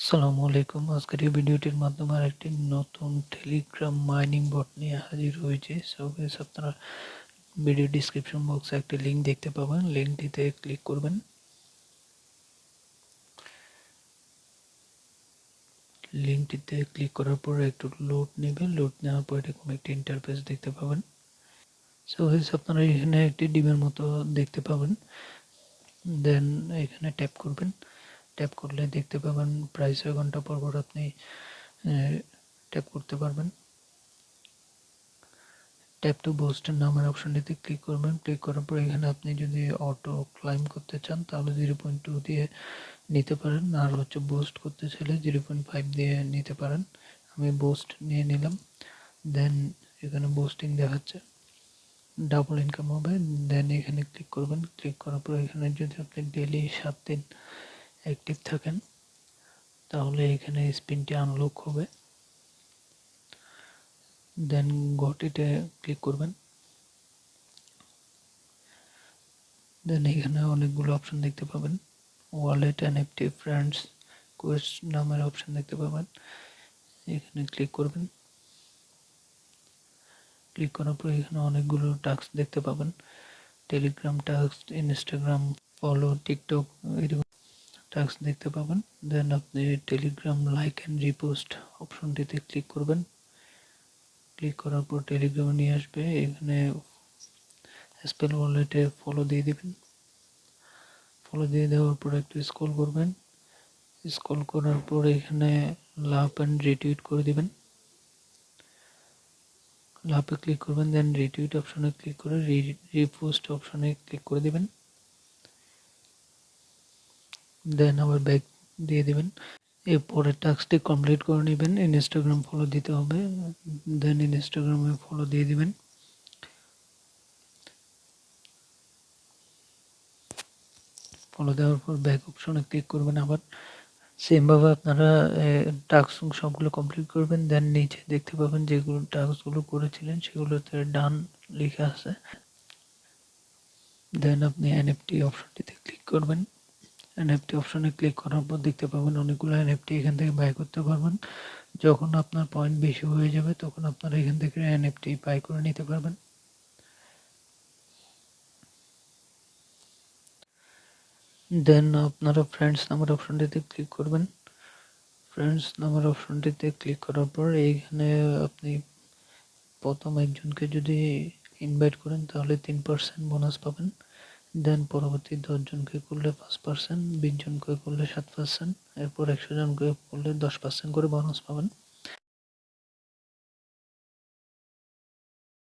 আসসালামু আলাইকুম। আজকের এই ভিডিওটির মাধ্যমে আরেকটি নতুন টেলিগ্রাম মাইনিং বট নিয়ে হাজির হয়েছে। সো গাইস, আপনারা ভিডিও ডিসক্রিপশন বক্সে একটি লিঙ্ক দেখতে পাবেন, লিঙ্কটিতে ক্লিক করবেন। লিঙ্কটিতে ক্লিক করার পর একটু লোড নেবে, লোড নেওয়ার পর এরকম একটি ইন্টারফেস দেখতে পাবেন। সো গাইস, আপনারা এখানে একটি ডিমের মতো দেখতে পাবেন। দেন এখানে ট্যাপ করবেন। ট্যাপ করলে দেখতে পাবেন প্রায় 6 ঘন্টা পর পর আপনি ট্যাপ করতে পারবেন। ট্যাপ টু বুস্ট নামের অপশনটিতে ক্লিক করবেন। ক্লিক করার পর এখানে আপনি যদি অটো ক্লাইম করতে চান তাহলে 0.2 দিয়ে নিতে পারেন, আর বুস্ট করতে চাইলে 0.5 দিয়ে নিতে পারেন। আমি বুস্ট নিয়ে নিলাম। দেন এখানে বুস্টিং দেখাচ্ছে, ডাবল ইনকাম হবে। দেন এখানে ক্লিক করবেন। ক্লিক করার পর এখানে যদি আপনি ডেলি 7 দিন অ্যাক্টিভ থাকেন তাহলে এখানে স্পিনটি আনলক হবে। দেন গটিতে ক্লিক করবেন। দেন এখানে অনেকগুলো অপশন দেখতে পাবেন। ওয়ালেট, এনএফটি, ফ্রেন্ডস, কোয়েস্ট নামের অপশন দেখতে পাবেন। এখানে ক্লিক করবেন। ক্লিক করার পর এখানে অনেকগুলো টাস্ক দেখতে পাবেন। Telegram task, Instagram follow, TikTok, এরকম টাস্ক দেখতে পাবেন। দেন আপনি টেলিগ্রাম লাইক অ্যান্ড রিপোস্ট অপশনটিতে ক্লিক করবেন। ক্লিক করার পর টেলিগ্রামে নিয়ে আসবে। এখানে স্পেল ওয়ালেটে ফলো দিয়ে দিবেন। ফলো দিয়ে দেওয়ার পর একটু স্ক্রল করবেন। স্ক্রল করার পর এখানে লাভ অ্যান্ড রিটুইট করে দিবেন। লাভে ক্লিক করবেন। দেন রিটুইট অপশনে ক্লিক করে রিপোস্ট অপশনে ক্লিক করে দিবেন। দেন আবার ব্যাক দিয়ে দিবেন। এরপরে টাস্কটি কমপ্লিট করে নেবেন। ইনস্টাগ্রাম ফলো দিতে হবে। দেন ইনস্টাগ্রামে ফলো দিয়ে দিবেন। ফলো দেওয়ার পর ব্যাক অপশনে ক্লিক করবেন। আবার সেমভাবে আপনারা টাস্ক সবগুলো কমপ্লিট করবেন। দেন নিচে দেখতে পাবেন যেগুলো টাস্কগুলো করেছিলেন সেগুলোতে ডান লেখা আছে। দেন আপনি এনএফটি অপশনটিতে ক্লিক করবেন। এনএফটি অপশনে ক্লিক করার পর দেখতে পাবেন অনেকগুলো এনএফটি এখান থেকে বাই করতে পারবেন। যখন আপনার পয়েন্ট বেশি হয়ে যাবে তখন আপনারা এখান থেকে এনএফটি বাই করে নিতে পারবেন। দেন আপনারা ফ্রেন্ডস নামের অপশনটিতে ক্লিক করবেন। ফ্রেন্ডস নামের অপশনটিতে ক্লিক করার পর এইখানে আপনি প্রথম একজনকে যদি ইনভাইট করেন তাহলে 3% বোনাস পাবেন। দেন পরবর্তী 10 জনকে করলে 5%, 20 জনকে করলে 7%, এরপর 100 জনকে করলে 10% করে বোনাস পাবেন।